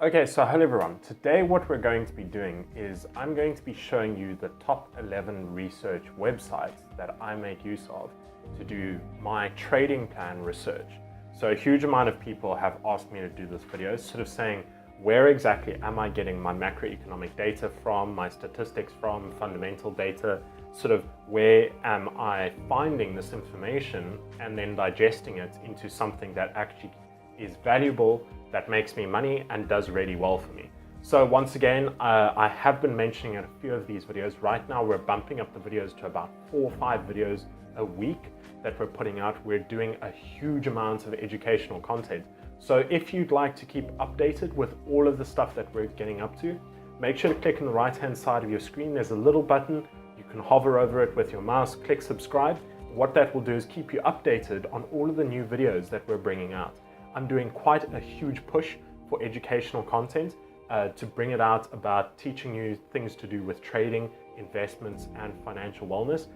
Okay, so hello everyone. Today what we're going to be doing is I'm going to be showing you the top 11 research websites that I make use of to do my trading plan research. So a huge amount of people have asked me to do this video, sort of saying, where exactly am I getting my macroeconomic data from, my statistics from, fundamental data, sort of where am I finding this information and then digesting it into something that actually is valuable, that makes me money and does really well for me. So once again, I have been mentioning in a few of these videos. Right now we're bumping up the videos to about 4 or 5 videos a week that we're putting out. We're doing a huge amount of educational content. So if you'd like to keep updated with all of the stuff that we're getting up to, make sure to click on the right hand side of your screen. There's a little button. You can hover over it with your mouse, click subscribe. What that will do is keep you updated on all of the new videos that we're bringing out. I'm doing quite a huge push for educational content to bring it out about teaching you things to do with trading, investments, and financial wellness.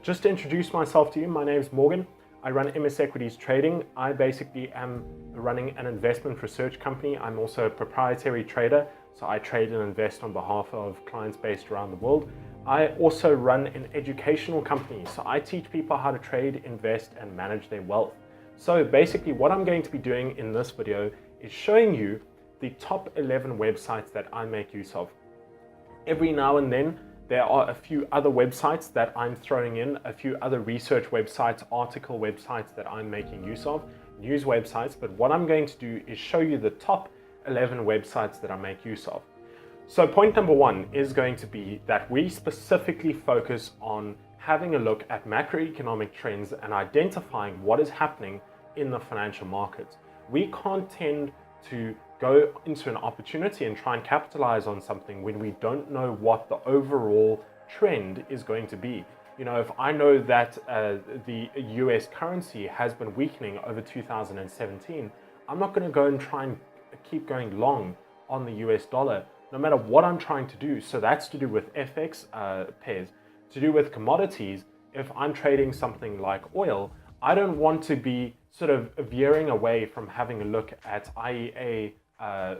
Just to introduce myself to you, my name is Morgan. I run MS Equities Trading. I basically am running an investment research company. I'm also a proprietary trader, so I trade and invest on behalf of clients based around the world. I also run an educational company, so I teach people how to trade, invest, and manage their wealth. So basically what I'm going to be doing in this video is showing you the top 11 websites that I make use of. Every now and then there are a few other websites that I'm throwing in, a few other research websites, article websites that I'm making use of, news websites, but what I'm going to do is show you the top 11 websites that I make use of. So point number 1 is going to be that we specifically focus on having a look at macroeconomic trends and identifying what is happening in the financial markets. We can't tend to go into an opportunity and try and capitalize on something when we don't know what the overall trend is going to be. You know, if I know that the US currency has been weakening over 2017, I'm not going to go and try and keep going long on the US dollar, no matter what I'm trying to do. So that's to do with FX pairs. To do with commodities, if I'm trading something like oil, I don't want to be sort of veering away from having a look at IEA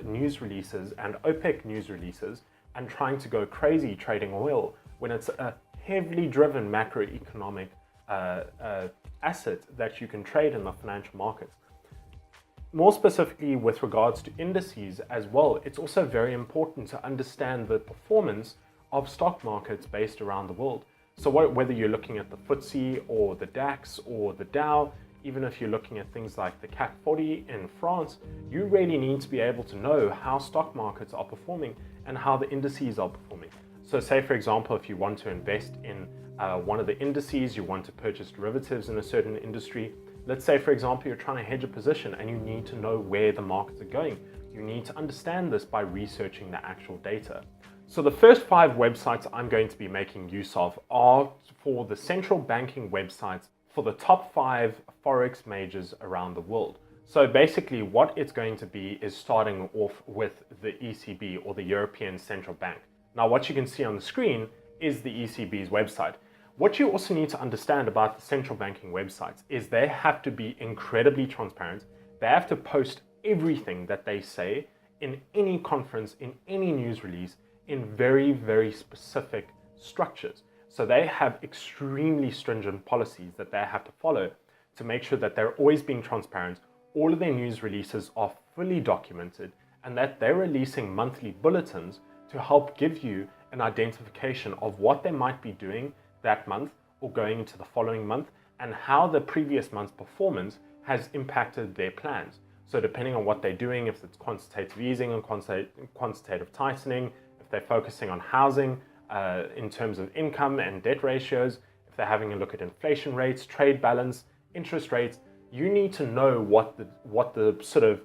news releases and OPEC news releases and trying to go crazy trading oil when it's a heavily driven macroeconomic asset that you can trade in the financial markets. More specifically with regards to indices as well, it's also very important to understand the performance of stock markets based around the world. So whether you're looking at the FTSE or the DAX or the Dow, even if you're looking at things like the CAC 40 in France, you really need to be able to know how stock markets are performing and how the indices are performing. So say for example, if you want to invest in one of the indices, you want to purchase derivatives in a certain industry. Let's say for example, you're trying to hedge a position and you need to know where the markets are going. You need to understand this by researching the actual data. So the first 5 websites I'm going to be making use of are for the central banking websites for the top 5 Forex majors around the world. So basically what it's going to be is starting off with the ECB, or the European Central Bank. Now what you can see on the screen is the ECB's website. What you also need to understand about the central banking websites is they have to be incredibly transparent. They have to post everything that they say in any conference, in any news release, in very, very specific structures. So they have extremely stringent policies that they have to follow to make sure that they're always being transparent, all of their news releases are fully documented, and that they're releasing monthly bulletins to help give you an identification of what they might be doing that month or going into the following month, and how the previous month's performance has impacted their plans. So depending on what they're doing, if it's quantitative easing and quantitative tightening, if they're focusing on housing in terms of income and debt ratios, if they're having a look at inflation rates, trade balance, interest rates, you need to know what the sort of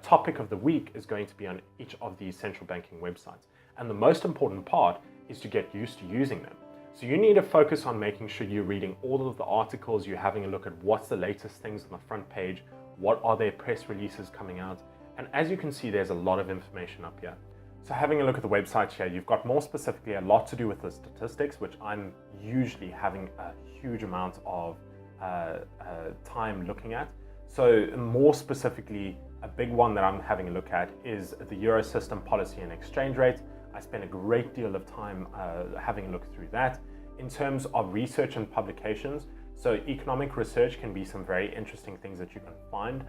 topic of the week is going to be on each of these central banking websites. And the most important part is to get used to using them. So you need to focus on making sure you're reading all of the articles, you're having a look at what's the latest things on the front page, what are their press releases coming out. And as you can see, there's a lot of information up here. So having a look at the website here, you've got more specifically a lot to do with the statistics, which I'm usually having a huge amount of time looking at. So more specifically, A big one that I'm having a look at is the Euro system policy and exchange rate. I spent a great deal of time having a look through that. In terms of research and publications, so economic research can be some very interesting things that you can find.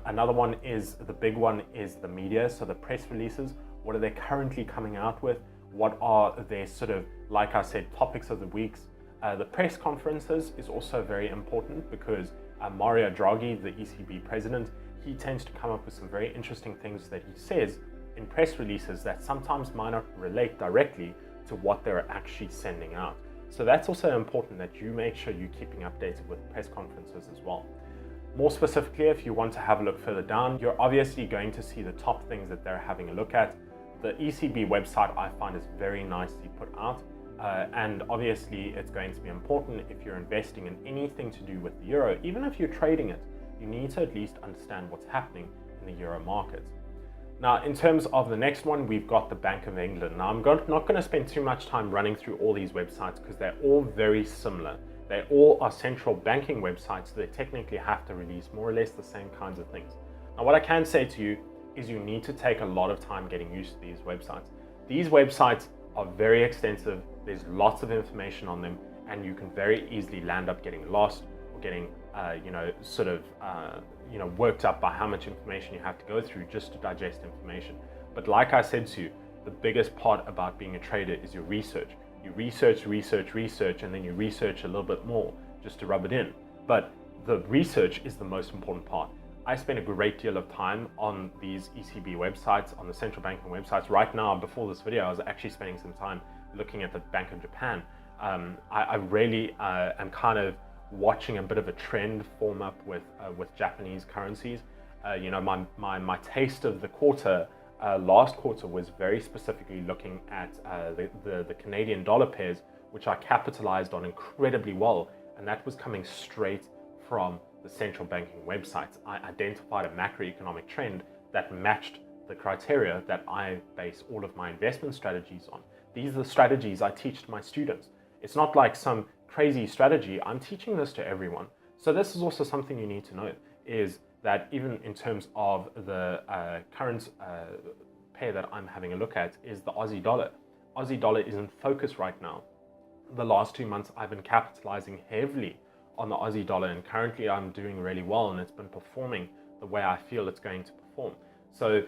Another one is, the big one is the media, so the press releases. What are they currently coming out with? What are their sort of, like I said, topics of the weeks? The press conferences is also very important because Mario Draghi, the ECB president, he tends to come up with some very interesting things that he says in press releases that sometimes might not relate directly to what they're actually sending out. So that's also important that you make sure you're keeping updated with press conferences as well. More specifically, if you want to have a look further down, you're obviously going to see the top things that they're having a look at. The ECB website I find is very nicely put out. And obviously it's going to be important if you're investing in anything to do with the euro, even if you're trading it, you need to at least understand what's happening in the euro market. Now, in terms of the next one, we've got the Bank of England. Now, I'm not going to spend too much time running through all these websites because they're all very similar. They all are central banking websites, so they technically have to release more or less the same kinds of things. Now, what I can say to you is you need to take a lot of time getting used to these websites. These websites are very extensive. There's lots of information on them, and you can very easily land up getting lost or getting worked up by how much information you have to go through just to digest information. But like I said to you, the biggest part about being a trader is your research. You research, and then you research a little bit more just to rub it in. But the research is the most important part. I spend a great deal of time on these ECB websites, on the central banking websites. Right now, before this video, I was actually spending some time looking at the Bank of Japan. I really am kind of watching a bit of a trend form up with Japanese currencies. My taste of the quarter, last quarter, was very specifically looking at the Canadian dollar pairs, which I capitalized on incredibly well, and that was coming straight from the central banking websites. I identified a macroeconomic trend that matched the criteria that I base all of my investment strategies on. These are the strategies I teach to my students. It's not like some crazy strategy. I'm teaching this to everyone. So this is also something you need to know, is that even in terms of the current pair that I'm having a look at is the Aussie dollar. Aussie dollar is in focus right now. The last 2 months I've been capitalizing heavily on the Aussie dollar, and currently I'm doing really well, and it's been performing the way I feel it's going to perform. So,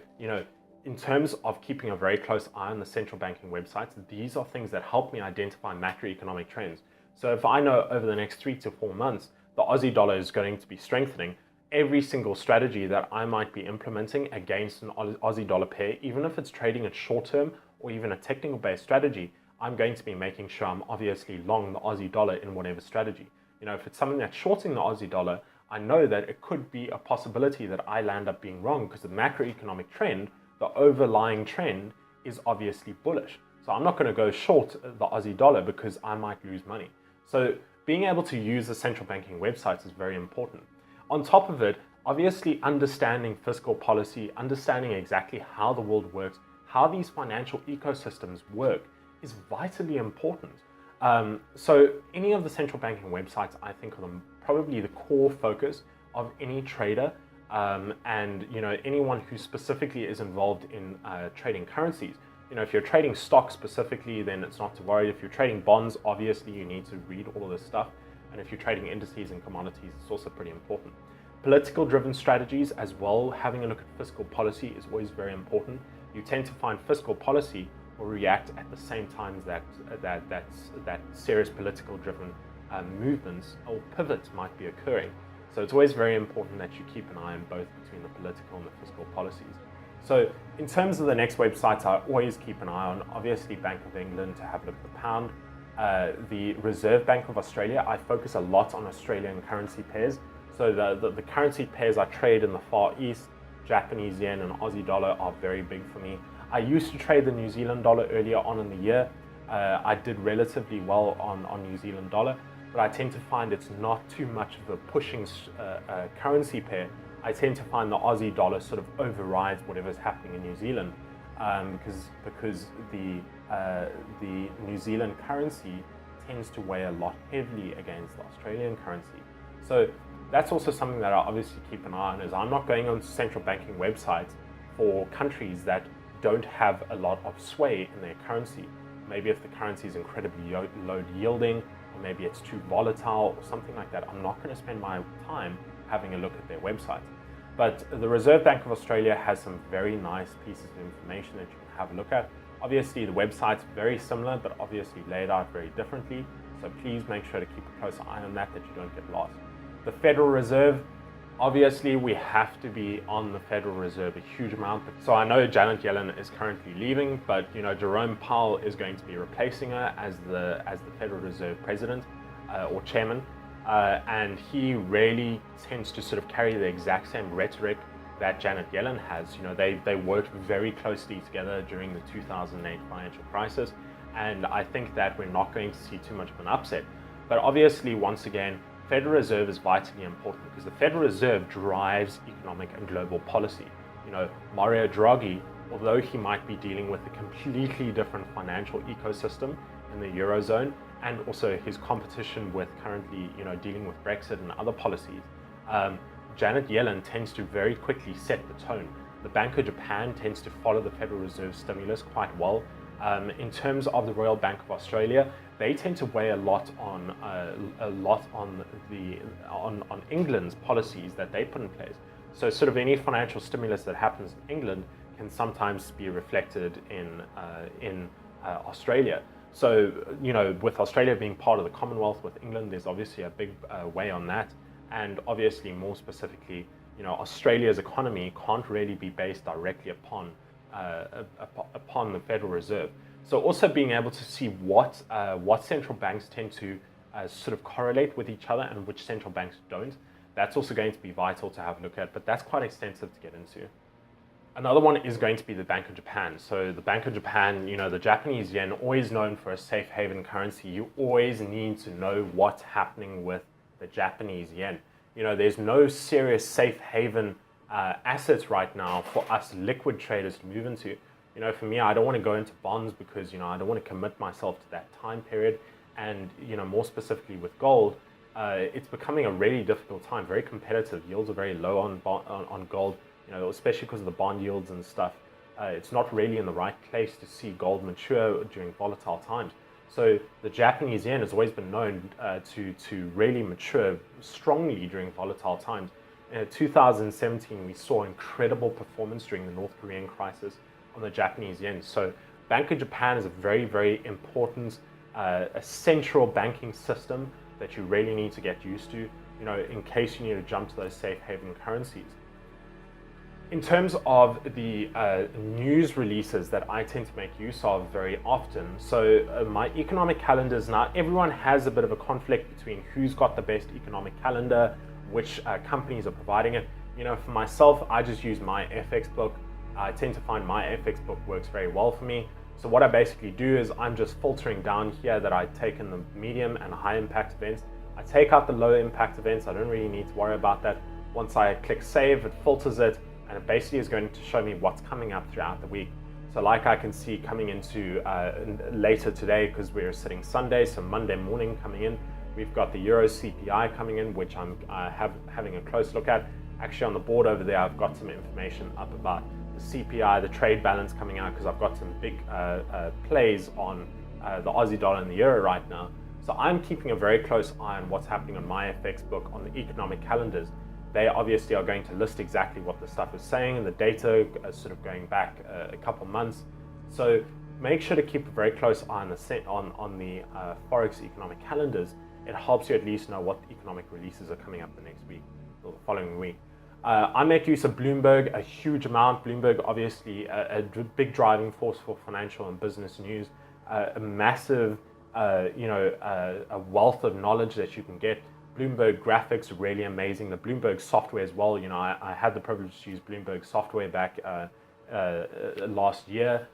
in terms of keeping a very close eye on the central banking websites, these are things that help me identify macroeconomic trends. So if I know over the next 3 to 4 months, the Aussie dollar is going to be strengthening, every single strategy that I might be implementing against an Aussie dollar pair, even if it's trading at short term or even a technical based strategy, I'm going to be making sure I'm obviously long the Aussie dollar in whatever strategy. If it's something that's shorting the Aussie dollar, I know that it could be a possibility that I land up being wrong because the macroeconomic trend, the overlying trend, is obviously bullish. So I'm not going to go short the Aussie dollar because I might lose money. So being able to use the central banking websites is very important. On top of it, obviously understanding fiscal policy, understanding exactly how the world works, how these financial ecosystems work is vitally important. So any of the central banking websites, I think, are probably the core focus of any trader, and anyone who specifically is involved in trading currencies. If you're trading stocks specifically, then it's not to worry. If you're trading bonds, obviously you need to read all of this stuff. And if you're trading indices and commodities, it's also pretty important. Political driven strategies as well, having a look at fiscal policy is always very important. You tend to find fiscal policy will react at the same time that serious political driven movements or pivots might be occurring. So it's always very important that you keep an eye on both between the political and the fiscal policies. So in terms of the next websites, I always keep an eye on, obviously, Bank of England to have a look at the pound. The Reserve Bank of Australia, I focus a lot on Australian currency pairs. So the currency pairs I trade in the Far East, Japanese yen and Aussie dollar, are very big for me. I used to trade the New Zealand dollar earlier on in the year. I did relatively well on New Zealand dollar, but I tend to find it's not too much of a pushing currency pair. I tend to find the Aussie dollar sort of overrides whatever's happening in New Zealand, because the New Zealand currency tends to weigh a lot heavily against the Australian currency. So that's also something that I obviously keep an eye on, is I'm not going on central banking websites for countries that don't have a lot of sway in their currency. Maybe if the currency is incredibly low yielding, or maybe it's too volatile or something like that, I'm not going to spend my time having a look at their website. But the Reserve Bank of Australia has some very nice pieces of information that you can have a look at. Obviously, the website's very similar, but obviously laid out very differently. So please make sure to keep a close eye on that you don't get lost. The Federal Reserve, obviously we have to be on the Federal Reserve a huge amount. So I know Janet Yellen is currently leaving, but Jerome Powell is going to be replacing her as the Federal Reserve president or chairman. And he really tends to sort of carry the exact same rhetoric that Janet Yellen has. They worked very closely together during the 2008 financial crisis, and I think that we're not going to see too much of an upset. But obviously, once again, Federal Reserve is vitally important because the Federal Reserve drives economic and global policy. Mario Draghi, although he might be dealing with a completely different financial ecosystem in the Eurozone, and also his competition with currently, dealing with Brexit and other policies, Janet Yellen tends to very quickly set the tone. The Bank of Japan tends to follow the Federal Reserve stimulus quite well. In terms of the Royal Bank of Australia, they tend to weigh a lot on England's policies that they put in place. So sort of any financial stimulus that happens in England can sometimes be reflected in Australia. So with Australia being part of the Commonwealth with England, there's obviously a big weigh on that. And obviously, more specifically, Australia's economy can't really be based directly upon the Federal Reserve. So also being able to see what central banks tend to sort of correlate with each other and which central banks don't, that's also going to be vital to have a look at, but that's quite extensive to get into. Another one is going to be the Bank of Japan. So the Bank of Japan, the Japanese yen, always known for a safe haven currency. You always need to know what's happening with the Japanese yen. There's no serious safe haven assets right now for us liquid traders to move into. For me, I don't want to go into bonds because, I don't want to commit myself to that time period. And, more specifically with gold, it's becoming a really difficult time, very competitive. Yields are very low on gold, especially because of the bond yields and stuff. It's not really in the right place to see gold mature during volatile times. So the Japanese yen has always been known to really mature strongly during volatile times. In 2017, we saw incredible performance during the North Korean crisis on the Japanese yen. So Bank of Japan is a very, very important a central banking system that you really need to get used to, in case you need to jump to those safe haven currencies. In terms of the news releases that I tend to make use of very often, so my economic calendars, now everyone has a bit of a conflict between who's got the best economic calendar, which companies are providing it. For myself, I just use my FX book. I tend to find my FX book works very well for me. So what I basically do is I'm just filtering down here that I take in the medium and high impact events. I take out the low impact events. I don't really need to worry about that. Once I click save, it filters it, and it basically is going to show me what's coming up throughout the week. So like I can see coming into later today, because we're sitting Sunday, so Monday morning coming in, we've got the Euro CPI coming in, which I'm having a close look at. Actually on the board over there, I've got some information up about the CPI, the trade balance coming out, because I've got some big plays on the Aussie dollar and the euro right now. So I'm keeping a very close eye on what's happening on my FX book on the economic calendars. They obviously are going to list exactly what the stuff is saying, and the data is sort of going back a couple months. So make sure to keep a very close eye on the Forex economic calendars. It helps you at least know what economic releases are coming up the next week or the following week. I make use of Bloomberg a huge amount. Bloomberg, obviously, a big driving force for financial and business news, a massive, a wealth of knowledge that you can get. Bloomberg graphics are really amazing. The Bloomberg software as well. I had the privilege to use Bloomberg software back last year,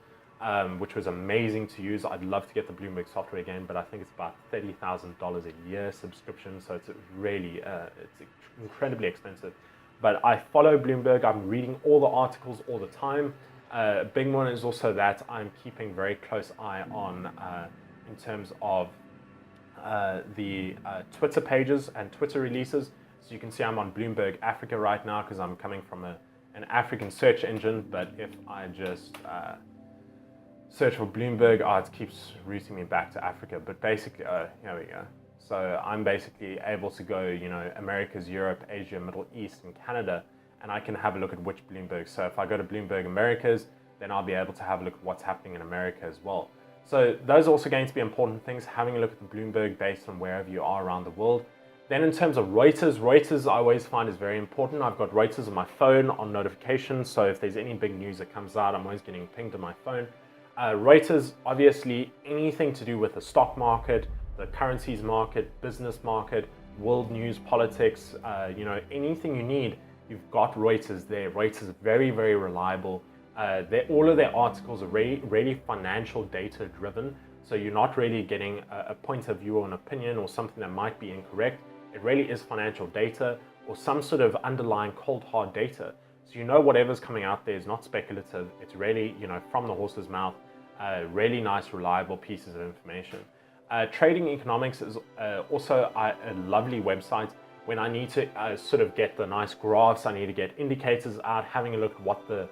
which was amazing to use. I'd love to get the Bloomberg software again, but I think it's about $30,000 a year subscription, so it's really it's incredibly expensive. But I follow Bloomberg. I'm reading all the articles all the time. A big one is also that I'm keeping very close eye on in terms of the Twitter pages and Twitter releases. So you can see I'm on Bloomberg Africa right now because I'm coming from an African search engine, but if I just search for Bloomberg, it keeps routing me back to Africa. But basically, here we go. So I'm basically able to go, Americas, Europe, Asia, Middle East, and Canada, and I can have a look at which Bloomberg. So if I go to Bloomberg Americas, then I'll be able to have a look at what's happening in America as well. So those are also going to be important things, having a look at the Bloomberg based on wherever you are around the world. Then in terms of Reuters I always find is very important. I've got Reuters on my phone on notifications, so if there's any big news that comes out, I'm always getting pinged on my phone. Reuters, obviously, anything to do with the stock market, the currencies market, business market, world news, politics, anything you need, you've got Reuters there. Reuters is very, very reliable. All of their articles are really financial data driven, so you're not really getting a point of view or an opinion or something that might be incorrect. It really is financial data or some sort of underlying cold hard data. So whatever's coming out there is not speculative. It's really, from the horse's mouth, really nice, reliable pieces of information. Trading Economics is also a lovely website. When I need to sort of get the nice graphs, I need to get indicators out, having a look at what the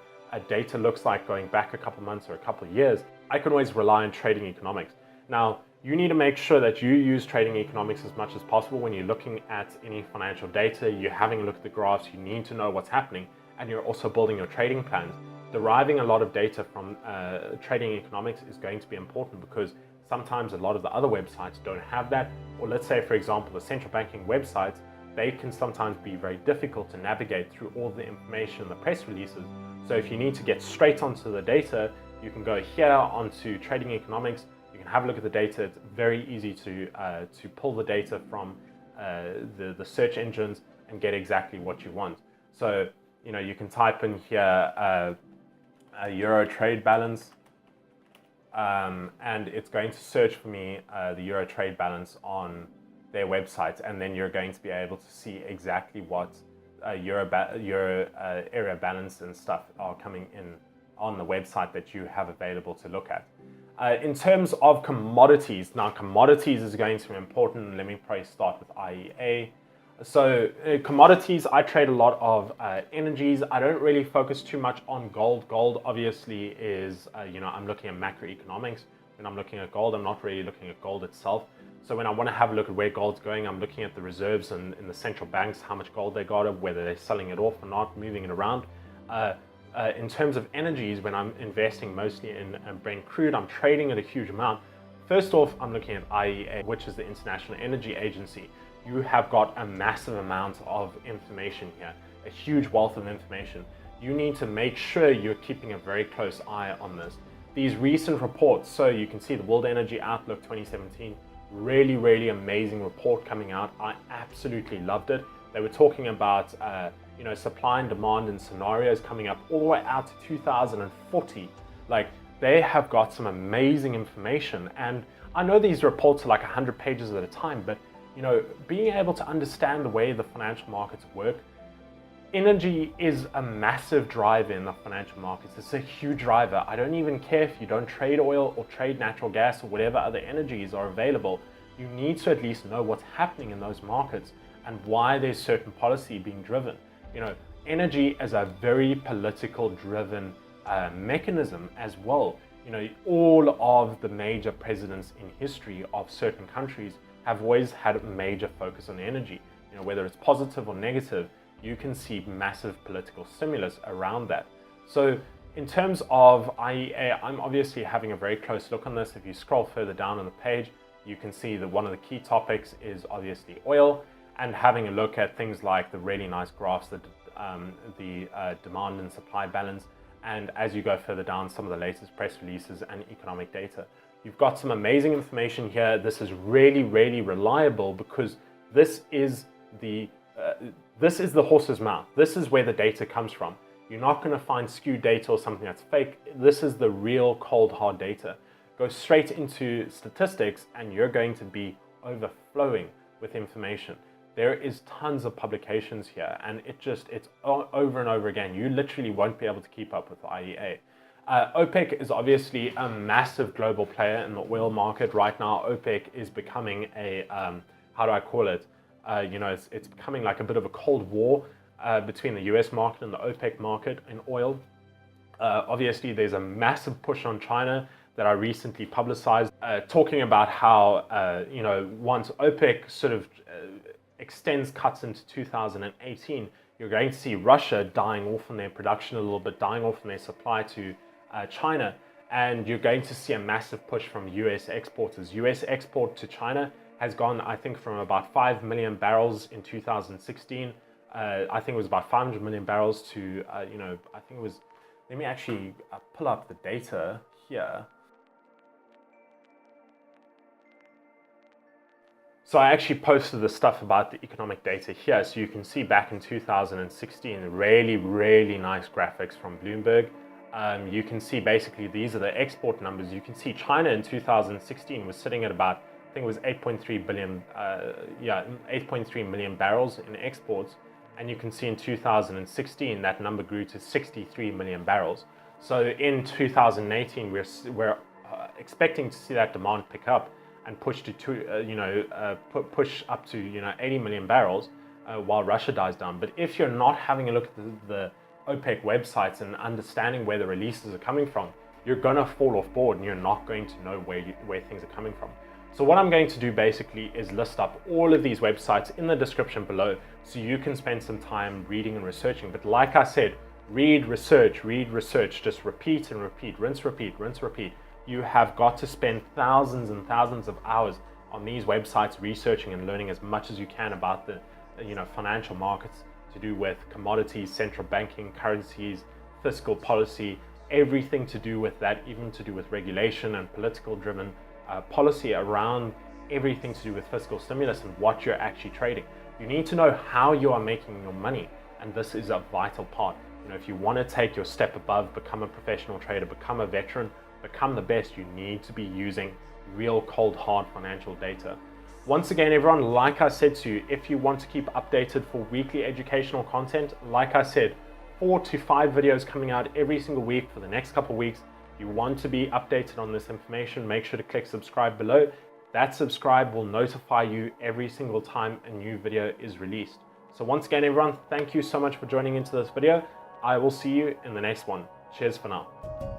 data looks like going back a couple months or a couple of years, I can always rely on Trading Economics. Now, you need to make sure that you use Trading Economics as much as possible when you're looking at any financial data, you're having a look at the graphs, you need to know what's happening, and you're also building your trading plans. Deriving a lot of data from Trading Economics is going to be important because sometimes a lot of the other websites don't have that, or let's say, for example, the central banking websites, they can sometimes be very difficult to navigate through all the information in the press releases. So if you need to get straight onto the data, you can go here onto Trading Economics, you can have a look at the data. It's very easy to pull the data from the search engines and get exactly what you want. So, you can type in here Euro trade balance, and it's going to search for me the Euro trade balance on their website, and then you're going to be able to see exactly what Euro area balance and stuff are coming in on the website that you have available to look at. In terms of commodities, now commodities is going to be important. Let me probably start with IEA. So commodities, I trade a lot of energies. I don't really focus too much on gold. Gold obviously is, I'm looking at macroeconomics. When I'm looking at gold, I'm not really looking at gold itself. So when I want to have a look at where gold's going, I'm looking at the reserves and in the central banks, how much gold they got, whether they're selling it off or not, moving it around. In terms of energies, when I'm investing mostly in Brent crude, I'm trading at a huge amount. First off, I'm looking at IEA, which is the International Energy Agency. You have got a massive amount of information here, a huge wealth of information. You need to make sure you're keeping a very close eye on this. These recent reports, so you can see the World Energy Outlook 2017, really, really amazing report coming out. I absolutely loved it. They were talking about supply and demand and scenarios coming up all the way out to 2040. Like, they have got some amazing information, and I know these reports are like 100 pages at a time, but being able to understand the way the financial markets work, energy is a massive driver in the financial markets. It's a huge driver. I don't even care if you don't trade oil or trade natural gas or whatever other energies are available. You need to at least know what's happening in those markets and why there's certain policy being driven. Energy is a very political driven mechanism as well. All of the major presidents in history of certain countries have always had a major focus on energy. Whether it's positive or negative, you can see massive political stimulus around that. So in terms of IEA, I'm obviously having a very close look on this. If you scroll further down on the page, you can see that one of the key topics is obviously oil, and having a look at things like the really nice graphs, the demand and supply balance, and as you go further down, some of the latest press releases and economic data. You've got some amazing information here. This is really, really reliable because this is the horse's mouth. This is where the data comes from. You're not going to find skewed data or something that's fake. This is the real cold hard data. Go straight into statistics and you're going to be overflowing with information. There is tons of publications here, and it's over and over again. You literally won't be able to keep up with the IEA. OPEC is obviously a massive global player in the oil market right now. OPEC is becoming a, It's becoming like a bit of a cold war between the US market and the OPEC market in oil. Obviously, there's a massive push on China that I recently publicized, talking about how, once OPEC sort of extends cuts into 2018, you're going to see Russia dying off on their production a little bit, dying off on their supply to China, and you're going to see a massive push from US exporters. US export to China has gone, I think, from about 5 million barrels in 2016. I think it was about 500 million barrels to, I think it was, let me actually pull up the data here. So I actually posted the stuff about the economic data here. So you can see back in 2016, really, really nice graphics from Bloomberg. You can see basically these are the export numbers. You can see China in 2016 was sitting at about, I think it was 8.3 billion, 8.3 million barrels in exports. And you can see in 2016, that number grew to 63 million barrels. So in 2018, we're expecting to see that demand pick up and push to push up to 80 million barrels while Russia dies down. But if you're not having a look at the OPEC websites and understanding where the releases are coming from, you're gonna fall off board and you're not going to know where things are coming from. So what I'm going to do basically is list up all of these websites in the description below so you can spend some time reading and researching. But like I said, read, research, just repeat and repeat, rinse, repeat, rinse, repeat. You have got to spend thousands and thousands of hours on these websites researching and learning as much as you can about the financial markets, to do with commodities, central banking, currencies, fiscal policy, everything to do with that, even to do with regulation and political driven policy around everything to do with fiscal stimulus and what you're actually trading. You need to know how you are making your money, and this is a vital part. If you want to take your step above, become a professional trader, become a veteran, become the best, you need to be using real cold hard financial data. Once again, everyone, like I said to you, if you want to keep updated for weekly educational content, like I said, 4 to 5 videos coming out every single week for the next couple of weeks. If you want to be updated on this information, make sure to click subscribe below. That subscribe will notify you every single time a new video is released. So once again, everyone, thank you so much for joining into this video. I will see you in the next one. Cheers for now.